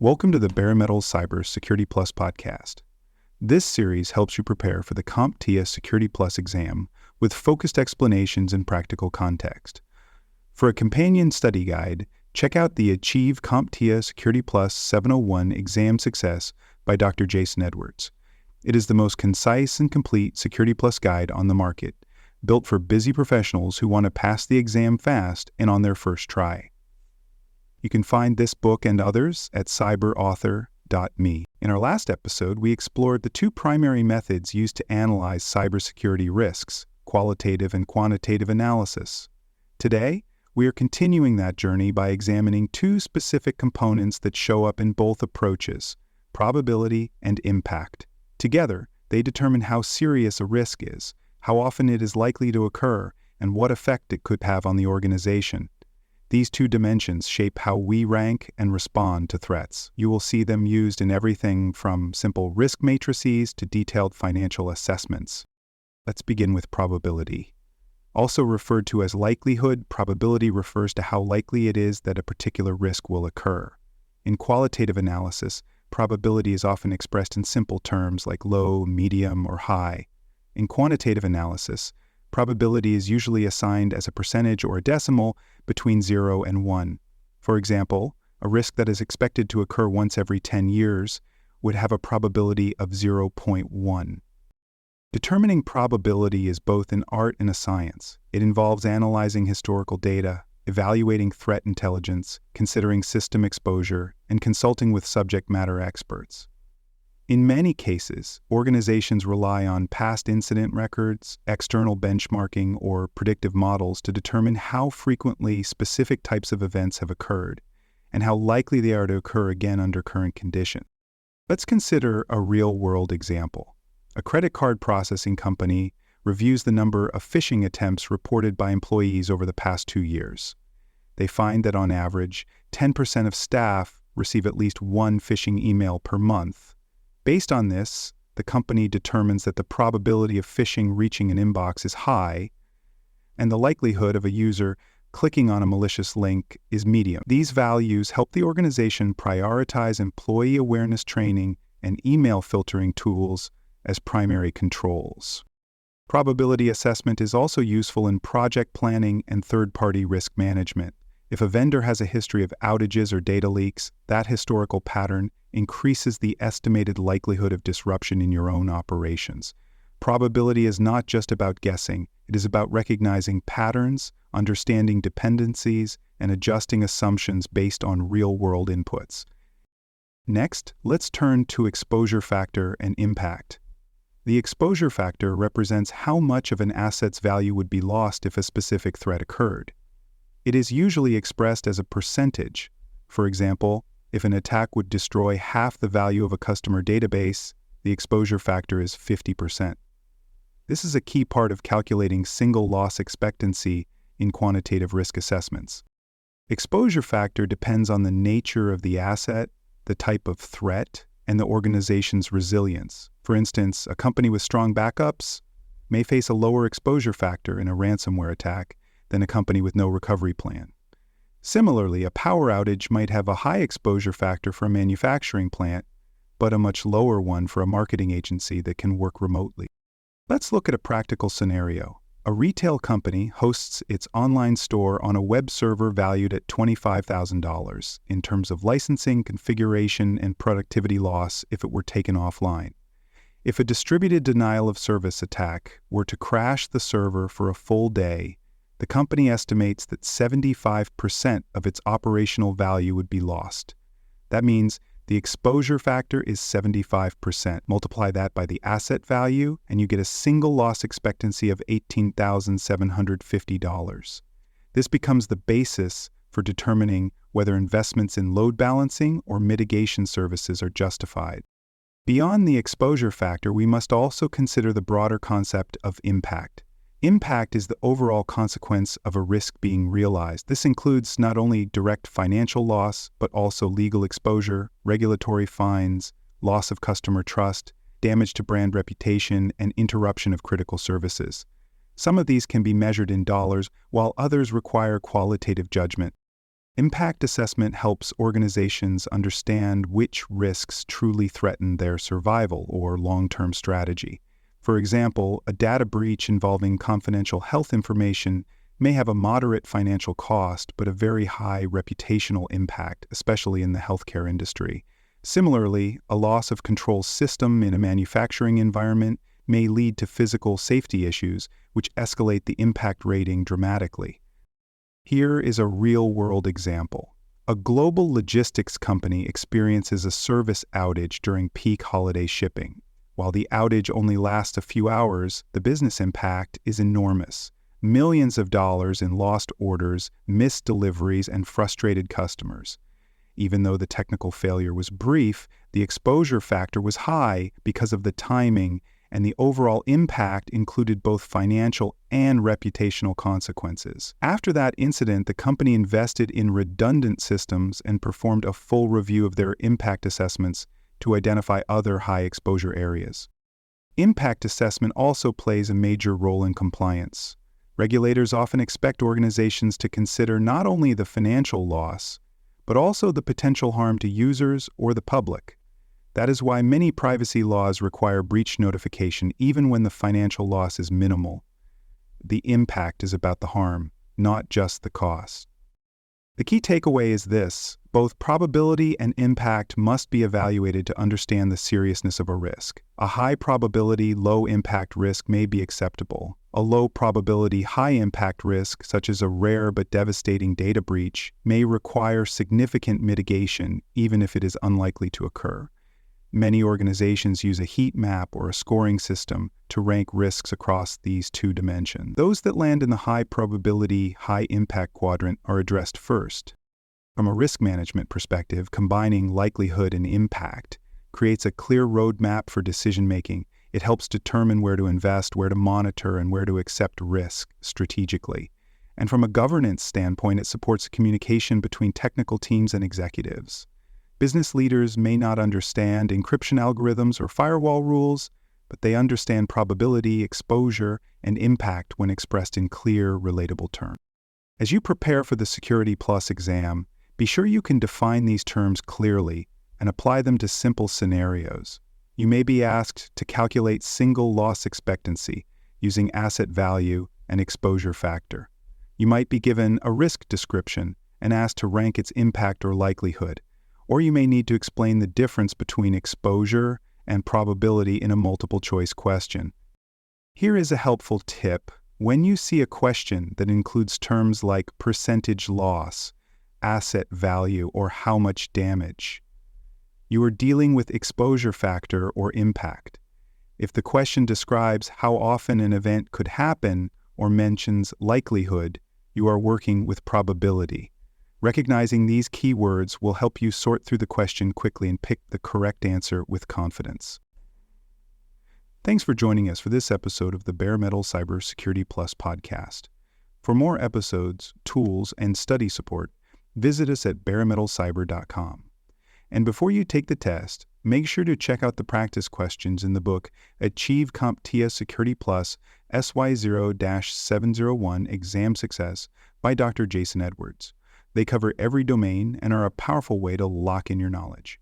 Welcome to the Bare Metals Cyber Security Plus podcast. This series helps you prepare for the CompTIA Security Plus exam with focused explanations and practical context. For a companion study guide, check out the Achieve CompTIA Security Plus 701 Exam Success by Dr. Jason Edwards. It is the most concise and complete Security Plus guide on the market, built for busy professionals who want to pass the exam fast and on their first try. You can find this book and others at cyberauthor.me. In our last episode, we explored the two primary methods used to analyze cybersecurity risks, qualitative and quantitative analysis. Today, we are continuing that journey by examining two specific components that show up in both approaches, probability and impact. Together, they determine how serious a risk is, how often it is likely to occur, and what effect it could have on the organization. These two dimensions shape how we rank and respond to threats. You will see them used in everything from simple risk matrices to detailed financial assessments. Let's begin with probability. Also referred to as likelihood, probability refers to how likely it is that a particular risk will occur. In qualitative analysis, probability is often expressed in simple terms like low, medium, or high. In quantitative analysis, probability is usually assigned as a percentage or a decimal between 0 and 1. For example, a risk that is expected to occur once every 10 years would have a probability of 0.1. Determining probability is both an art and a science. It involves analyzing historical data, evaluating threat intelligence, considering system exposure, and consulting with subject matter experts. In many cases, organizations rely on past incident records, external benchmarking, or predictive models to determine how frequently specific types of events have occurred and how likely they are to occur again under current conditions. Let's consider a real-world example. A credit card processing company reviews the number of phishing attempts reported by employees over the past 2 years. They find that on average, 10% of staff receive at least one phishing email per month. Based on this, the company determines that the probability of phishing reaching an inbox is high, and the likelihood of a user clicking on a malicious link is medium. These values help the organization prioritize employee awareness training and email filtering tools as primary controls. Probability assessment is also useful in project planning and third-party risk management. If a vendor has a history of outages or data leaks, that historical pattern increases the estimated likelihood of disruption in your own operations. Probability is not just about guessing, it is about recognizing patterns, understanding dependencies, and adjusting assumptions based on real-world inputs. Next, let's turn to exposure factor and impact. The exposure factor represents how much of an asset's value would be lost if a specific threat occurred. It is usually expressed as a percentage. For example, if an attack would destroy half the value of a customer database, the exposure factor is 50%. This is a key part of calculating single loss expectancy in quantitative risk assessments. Exposure factor depends on the nature of the asset, the type of threat, and the organization's resilience. For instance, a company with strong backups may face a lower exposure factor in a ransomware attack than a company with no recovery plan. Similarly, a power outage might have a high exposure factor for a manufacturing plant, but a much lower one for a marketing agency that can work remotely. Let's look at a practical scenario. A retail company hosts its online store on a web server valued at $25,000 in terms of licensing, configuration, and productivity loss if it were taken offline. If a distributed denial of service attack were to crash the server for a full day, the company estimates that 75% of its operational value would be lost. That means the exposure factor is 75%. Multiply that by the asset value, and you get a single loss expectancy of $18,750. This becomes the basis for determining whether investments in load balancing or mitigation services are justified. Beyond the exposure factor, we must also consider the broader concept of impact. Impact is the overall consequence of a risk being realized. This includes not only direct financial loss, but also legal exposure, regulatory fines, loss of customer trust, damage to brand reputation, and interruption of critical services. Some of these can be measured in dollars, while others require qualitative judgment. Impact assessment helps organizations understand which risks truly threaten their survival or long-term strategy. For example, a data breach involving confidential health information may have a moderate financial cost but a very high reputational impact, especially in the healthcare industry. Similarly, a loss of control system in a manufacturing environment may lead to physical safety issues, which escalate the impact rating dramatically. Here is a real-world example. A global logistics company experiences a service outage during peak holiday shipping. While the outage only lasts a few hours, the business impact is enormous. Millions of dollars in lost orders, missed deliveries, and frustrated customers. Even though the technical failure was brief, the exposure factor was high because of the timing, and the overall impact included both financial and reputational consequences. After that incident, the company invested in redundant systems and performed a full review of their impact assessments to identify other high-exposure areas. Impact assessment also plays a major role in compliance. Regulators often expect organizations to consider not only the financial loss, but also the potential harm to users or the public. That is why many privacy laws require breach notification even when the financial loss is minimal. The impact is about the harm, not just the cost. The key takeaway is this: both probability and impact must be evaluated to understand the seriousness of a risk. A high probability, low impact risk may be acceptable. A low probability, high impact risk, such as a rare but devastating data breach, may require significant mitigation even if it is unlikely to occur. Many organizations use a heat map or a scoring system to rank risks across these two dimensions. Those that land in the high probability, high impact quadrant are addressed first. From a risk management perspective, combining likelihood and impact creates a clear roadmap for decision-making. It helps determine where to invest, where to monitor, and where to accept risk strategically. And from a governance standpoint, it supports communication between technical teams and executives. Business leaders may not understand encryption algorithms or firewall rules, but they understand probability, exposure, and impact when expressed in clear, relatable terms. As you prepare for the Security Plus exam, be sure you can define these terms clearly and apply them to simple scenarios. You may be asked to calculate single loss expectancy using asset value and exposure factor. You might be given a risk description and asked to rank its impact or likelihood. Or you may need to explain the difference between exposure and probability in a multiple-choice question. Here is a helpful tip. When you see a question that includes terms like percentage loss, asset value, or how much damage, you are dealing with exposure factor or impact. If the question describes how often an event could happen or mentions likelihood, you are working with probability. Recognizing these keywords will help you sort through the question quickly and pick the correct answer with confidence. Thanks for joining us for this episode of the Bare Metal Cyber Security Plus podcast. For more episodes, tools, and study support, visit us at baremetalcyber.com. And before you take the test, make sure to check out the practice questions in the book Achieve CompTIA Security Plus SY0-701 Exam Success by Dr. Jason Edwards. They cover every domain and are a powerful way to lock in your knowledge.